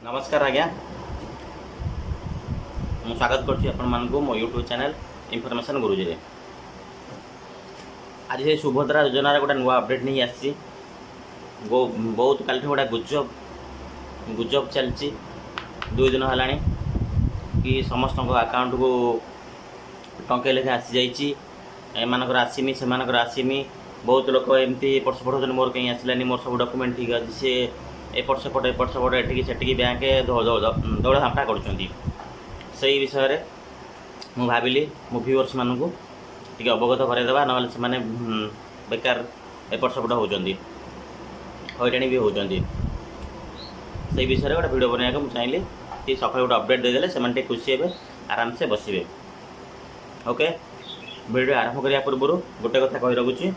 नमस्कार आज्ञा मु स्वागत करछि आपण मानकु मो यूट्यूब चैनल इनफॉरमेशन गुरुजी रे। आज ये सुभद्रा योजना रे गोटा नुआ अपडेट नहीं आसी बहुत काल गोटा गुजब चलछि 2 दिन हलानी कि समस्त अकाउंट को टंके लेखे आसी जाइछि एमानकर आसीनी सेमानकर आसीनी बहुत लोक एमती एपट सेपट होते मोर कहीं आसलानी मोर सब डॉक्यूमेंट ठीक अच्छे सी एपट सेपट एटिकी सेटिकी बैंक दौड़ा धांपा कर विषय रे मु भाविली मो व्यूअर्स मानू टी अवगत करदेवा ना से बेकार एपट सेपट होती हईराणी भी होती से विषय में गोटे भिडियो बनवाक मुझे चाहिए कि सकाल गोटे अपडेट देदेले से खुशी हे आराम से बसवे। ओके भिडियो आरंभ करने पूर्व गोटे कथा कही रखुच्छी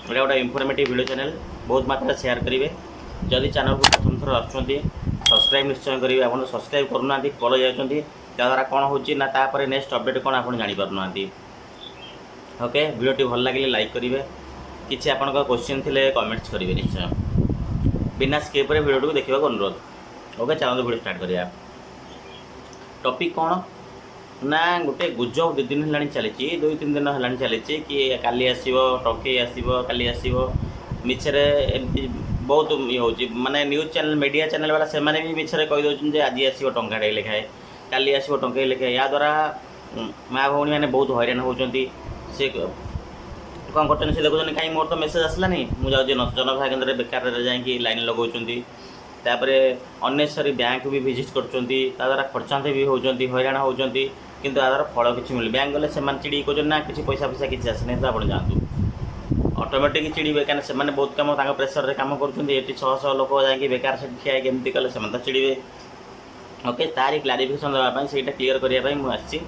गोटे गोटे इनफॉर्मेटिव वीडियो चैनल बहुत मात्रा शेयर करेंगे जदि चैनल को प्रथम थर आसुँच सब्सक्राइब निश्चय करेंगे आप सब्सक्राइब करना पल जाती द्वारा कौन होपर नेक्स्ट अपडेट कौन आप जापरना। ओके वीडियो भल लगे लाइक करेंगे किसी आप क्वेश्चन थे कमेंट्स करेंगे निश्चय बिना स्किप वीडियो को देखा अनुरोध। ओके चलो वीडियो स्टार्ट करिया। टॉपिक कौन ना गोटे गुजब 2 दिन है चली 2-3 दिन है चली कि काली आसो टंके आसो काली आसो मिछरे एमती बहुत ये हो माने न्यूज चैनल मीडिया चैनल वाला से माने भी मिछरे कही दौरान आज आसो टंकाटे लेखाए काली आसो टंके लेखाए या द्वारा माँ भौणी मैंने बहुत हईराण होती से कौन कर देखुं कहीं मोर तो मेसेज आसलानी मुझे जनसेवा केन्द्र बेकार जाकि लाइन लगाऊँगी तापर अनेसरी बैंक भी विजिट कर खर्चांत भी होती हईराण होती किंतु यार फल किसी मिले बैंक गले से चिड़ी कहते ना किसी पैसा फैसा किसी आसनी तो आप जातु ऑटोमेटिक चिड़े कहीं से बहुत कम प्रेसर रे काम कर 600 लोक जा बेकार से ठिया केमती कले से तो चिड़े। ओके तारी क्लारिफिकेशन देवाई से क्लीयर करने मुझे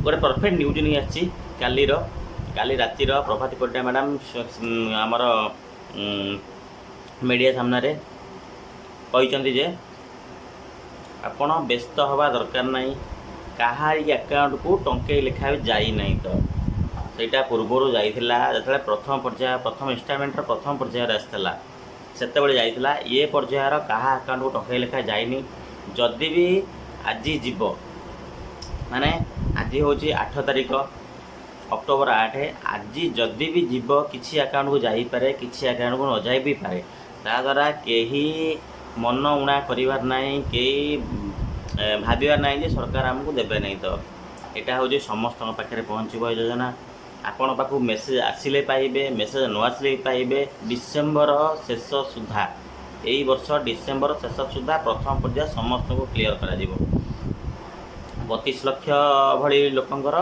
गोटे परफेक्ट न्यूज नहीं आसी काली रातिर प्रभाती परिडा मैडम आमर मीडिया सामने कहते जे आपण व्यस्त हवा दरकार नहीं कहारी अकाउंट को टंके लेखा जाई नहीं तो सेटा पूर्वर जाइथिला जतले प्रथम इंस्टॉलमेंट प्रथम पर्यायर आसला सेतेबेले जाइथिला ये पर्यायर कहा अकाउंट को टंके लेखा जाइनी जदि भी आज जीव माने आज हूँ 8 तारिख अक्टोबर 8 आज जदि भी जीव किसी अकाउंट को जाइपारे किसी अकाउंट को न जाई भी पारे ता द्वारा केही मन उणा करिवार नहीं कई भाविबार नहीं जे सरकार आमको देबे नहीं तो यहाँ हूँ समस्त पाखे पहुँचब योजना आपण पाखु मेसेज आसिले पाइबे मेसेज न आसिले पाइबे डिसेम्बर शेष सुधा यही वर्ष डिसेम्बर शेष सुधा प्रथम पर्याय समस्त को क्लीयर करा 32 लाख भली लोकंकर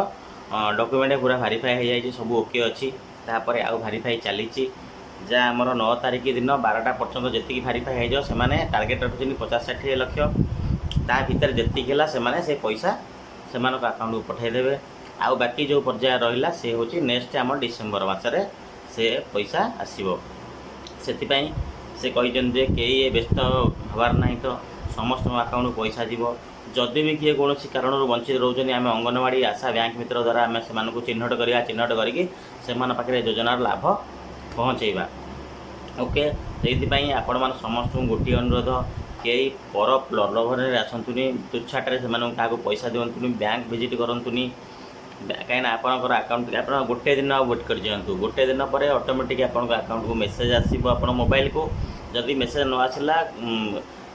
डॉक्यूमेंट पूरा वेरीफाई हो जाए सब ओके अच्छी तापर आउ वेरीफाई चली जहाँ आमर 9 तारिख दिन 12टा पर्यटन जी वेरीफाई हो जाए टार्गेट रखुच्छे 50-60 लाख ता भीतर जी से पैसा से अकाउंट को पठेदेवे आउ बाकी जो पर्याय रहा से हूँ नेक्स्ट आम डिसेम्बर मसरे से पैसा आसो से कहते कई व्यस्त हबार ना तो समस्त अकाउंट को पैसा जीव जदि भी किए कौन कारण वंचित रोचनी आम अंगनवाड़ी आशा बैंक मित्र द्वारा आम से चिन्हट करा चिन्हट करके योजनार लाभ पहुँचेबा। ओके से आपण मान समस्त गोटे अनुरोध कई पर प्रलोभन आसतुनि तुच्छाटे से क्या पैसा दिंतुनि बैंक विजिट करतुनि कहीं आपंकर अकाउंट आप गोटे दिन वेट कर दिंतु गोटे दिन पर ऑटोमेटिक आप अकाउंट को मेसेज आसो आप मोबाइल को जदि मेसेज न आसला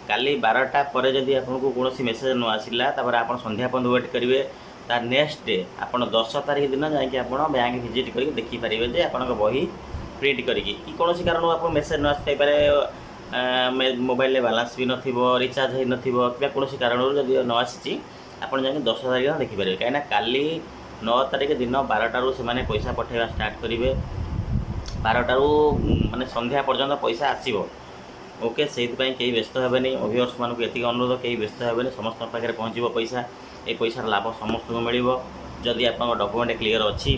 काली 12टा पर जदि आपको कौन मेसेज न आसला आप संध्या पर्यंत वेट करेंगे तार नेक्स्ट डे आप 10 तारिख दिन जाकि आप बैंक विजिट कर देखिपारे जे आप बही प्रिंट करी कौन कारण आप मेसेज न आसपारे मोबाइल बालांस भी नथिबो रिचार्ज हो नथिबो कौन कारण जदि न आसी आप 10 तारिख देखिपारे कहीं काली 9 तारिख दिन 12टारू से पैसा पठेवा स्टार्ट करेंगे 12टारू माने संध्या पर्यंत पैसा आसो। ओके से कई व्यस्त हेनी अभिवर्स मानक ये अनुरोध कई व्यस्त हेनी समस्त पाखे पहुँचो पैसा ये पैसार लाभ समस्त को मिल जदि आप डॉक्यूमेंट क्लीयर अच्छी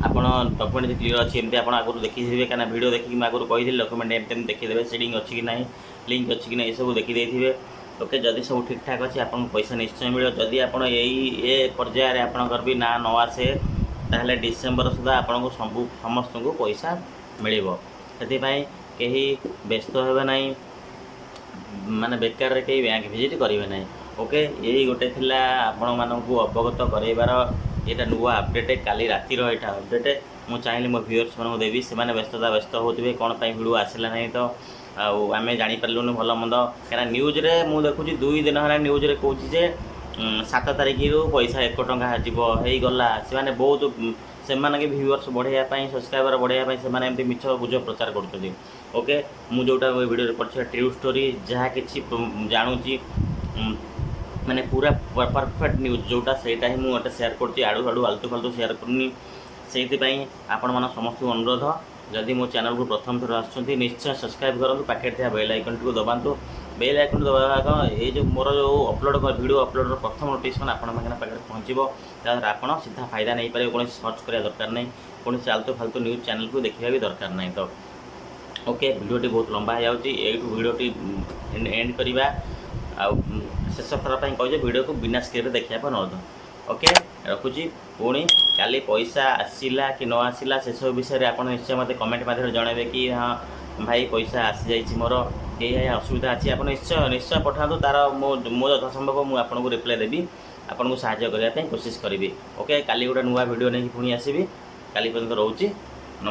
आपड़ डॉक्यूमेंट क्लीयर अच्छी एमती आप आगुरी देखिए कहीं वीडियो देखिए मैं आगुरी कही डॉक्यूमेंट एमती देखीदे सेडिंग अच्छी कि ना लिंक अच्छी कि ना ये सब देखिदे। ओके जदि सब ठीक ठाक अच्छे आपको पैसा निश्चय मिले जदि आप ये पर्यायर आपंकर भी ना न आसे ताहले डिसेम्बर सुधा आपको समस्त को पैसा मिल से कहीं व्यस्त हे ना ମାନେ ବେକାରରେ କେହି ବ୍ୟାଙ୍କ ଭିଜିଟ୍ କରିବେ ନାହିଁ। ଓକେ, ଏଇ ଗୋଟେ ଥିଲା ଆପଣମାନଙ୍କୁ ଅବଗତ କରାଇବାର ଏଇଟା ନୂଆ ଅପଡ଼େଟ୍, କାଲି ରାତିର ଏଇଟା ଅପଡ଼େଟ୍। ମୁଁ ଚାହିଁଲି ମୋ ଭିଉଅର୍ସମାନଙ୍କୁ ଦେବି, ସେମାନେ ବ୍ୟସ୍ତ ହେଉଥିବେ କ'ଣ ପାଇଁ ଭିଡ଼ିଓ ଆସିଲା ନାହିଁ ତ ଆଉ ଆମେ ଜାଣିପାରିଲୁନି ଭଲ ମନ୍ଦ। କାହିଁକିନା ନ୍ୟୁଜ୍ରେ ମୁଁ ଦେଖୁଛି 2 ଦିନ ହେଲା ନ୍ୟୁଜ୍ରେ କହୁଛି ଯେ 7 ତାରିଖରୁ ପଇସା 1 ଟଙ୍କା ଯିବ ହେଇଗଲା। ସେମାନେ ବହୁତ ସେମାନଙ୍କ ଭିଉଅର୍ସ ବଢ଼ାଇବା ପାଇଁ, ସବସ୍କ୍ରାଇବର ବଢ଼ାଇବା ପାଇଁ ସେମାନେ ଏମିତି ମିଛ ଗୁଜବ ପ୍ରଚାର କରୁଛନ୍ତି। ଓକେ, ମୁଁ ଯେଉଁଟା ଭିଡ଼ିଓରେ ପଢ଼ିଛି ଟ୍ରୁ ଷ୍ଟୋରି, ଯାହା କିଛି ଜାଣୁଛି ମାନେ ପୁରା ପରଫେକ୍ଟ ନ୍ୟୁଜ୍ ଯେଉଁଟା ସେଇଟା ହିଁ ମୁଁ ଗୋଟେ ସେୟାର କରୁଛି। ଆଡ଼ୁ ଆଲତୁ ଫାଲତୁ ସେୟାର କରୁନି। ସେଇଥିପାଇଁ ଆପଣମାନଙ୍କ ସମସ୍ତଙ୍କୁ ଅନୁରୋଧ, ଯଦି ମୋ ଚ୍ୟାନେଲକୁ ପ୍ରଥମ ଥର ଆସୁଛନ୍ତି ନିଶ୍ଚୟ ସବସ୍କ୍ରାଇବ୍ କରନ୍ତୁ, ପାଖରେ ଥିବା ବେଲ୍ ଆଇକନ୍ଟିକୁ ଦବାନ୍ତୁ। ବେଲ୍ ଆଇକନ୍ ଦବା ଏଇ ଯେଉଁ ମୋର ଯେଉଁ ଭିଡ଼ିଓ ଅପଲୋଡ଼ର ପ୍ରଥମ ନୋଟିଫିକେସନ୍ ଆପଣମାନଙ୍କ ପାଖରେ ପହଞ୍ଚିବ। ତାଦ୍ୱାରା ଆପଣ ସିଧା ଫାଇଦା ନେଇପାରିବେ। କୌଣସି ସର୍ଚ୍ଚ କରିବା ଦରକାର ନାହିଁ, କୌଣସି ଆଲତୁ ଫାଲତୁ ନ୍ୟୁଜ୍ ଚ୍ୟାନେଲକୁ ଦେଖିବା ବି ଦରକାର ନାହିଁ। ତ ଓକେ, ଭିଡ଼ିଓଟି ବହୁତ ଲମ୍ବା ହେଇଯାଉଛି, ଏଇଠୁ ଭିଡ଼ିଓଟି ଏଣ୍ଡ କରିବା। ଆଉ ଶେଷ ଥର ପାଇଁ କହିଛି ଭିଡ଼ିଓକୁ ବିନା ସ୍କ୍ରିପ୍ଟରେ ଦେଖିବା ପାଇଁ ଅନୁରୋଧ। ଓକେ, ରଖୁଛି। ପୁଣି କାଲି ପଇସା ଆସିଲା କି ନ ଆସିଲା ସେସବୁ ବିଷୟରେ ଆପଣ ନିଶ୍ଚୟ ମୋତେ କମେଣ୍ଟ ମାଧ୍ୟମରେ ଜଣାଇବେ କି ହଁ ଭାଇ ପଇସା ଆସିଯାଇଛି, ମୋର ଏଇ ଅସୁବିଧା ଅଛି। ଆପଣ ନିଶ୍ଚୟ ପଠାନ୍ତୁ, ତା'ର ମୋ ଯଥାସମ୍ଭବ ମୁଁ ଆପଣଙ୍କୁ ରିପ୍ଲାଏ ଦେବି, ଆପଣଙ୍କୁ ସାହାଯ୍ୟ କରିବା ପାଇଁ କୋସିସ୍ କରିବି। ଓକେ, କାଲି ଗୋଟେ ନୂଆ ଭିଡ଼ିଓ ନେଇକି ପୁଣି ଆସିବି। କାଲି ପର୍ଯ୍ୟନ୍ତ ରହୁଛି।